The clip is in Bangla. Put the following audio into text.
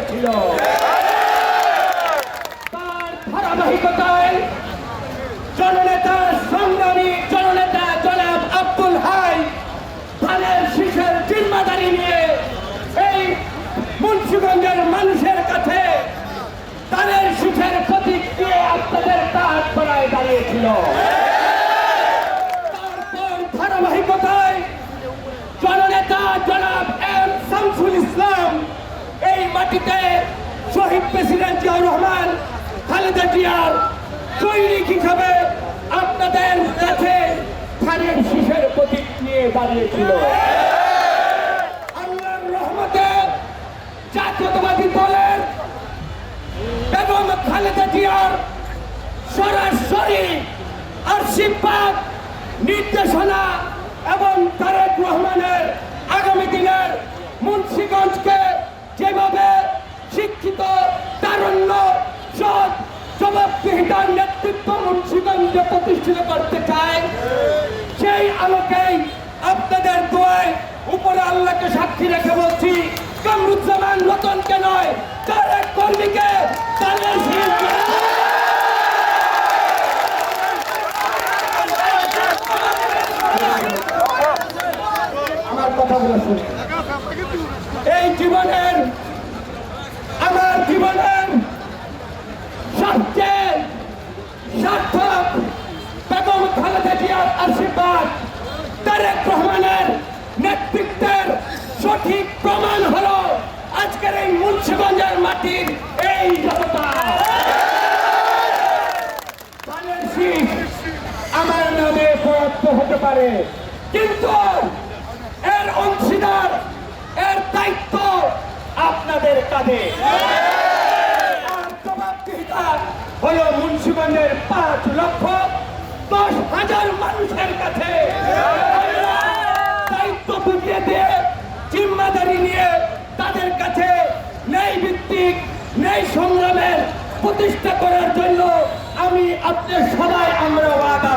দাঁড়িয়েছিল। তার ধারাবাহিকতায় জননেতা সংগ্রামী জননেতা জনাব আব্দুল হাই ধানের শীষের জিম্মাদারি নিয়ে এই মুন্সিগঞ্জের মানুষের কাছে ধানের শীষের প্রতীক দিয়ে আপনাদের কাজ করায় দাঁড়িয়েছিল। তারপর ধারাবাহিকতায় জননেতা জনাব এম শামসুল ইসলাম এই মাটিতে শহীদ প্রেসিডেন্ট জিয়াউর রহমান খালেদা জিয়ার সৈনিক হিসাবে আপনাদের কাছে ধানের শীষের প্রতীক নিয়ে দাঁড়িয়েছিল। আল্লাহর রহমতে জাতীয়তাবাদী দলের বেগম খালেদা জিয়ার সরাসরি আশীর্বাদ নির্দেশনা এবং তারেক রহমানের আগামী দিনের মুন্সিগঞ্জকে যেভাবে শিক্ষিত তারুণ্য সৎ জবাবদিহিতার নেতৃত্ব মুন্সিগঞ্জে প্রতিষ্ঠিত করতে চায়, সেই আলোকেই আপনাদের দোয়ায় উপরে আল্লাহকে সাক্ষী রেখে বলছি, কামরুজ্জামান রতনকে নয় তারেক কর্মীকে তাদের আমার কথা বলে শুনে এই জীবনের আমার জীবনের সবচেয়ে সার্থক বেগম খালেদা জিয়ার আশীর্বাদ তারেক রহমানের নেতৃত্বের সঠিক প্রমাণ হলো আজকের এই মুন্সিগঞ্জের মাটির এই জনতা। ধানের শীষ আমার নামে প্রয়াপ্ত হতে পারে, কিন্তু এর অংশীদার এর দায়িত্ব আপনাদের কাঁধে। আর জবাবদিহিতা হলো মুন্সিগঞ্জের 5,10,000 মানুষের কাছে দায়িত্ব বুঝিয়ে দিয়ে জিম্মাদারি নিয়ে তাদের কাছে ন্যায় ভিত্তিক ন্যায় সংগ্রামের প্রতিষ্ঠা করার জন্য আমি আপনাদের সবাই আমরা ওয়াদা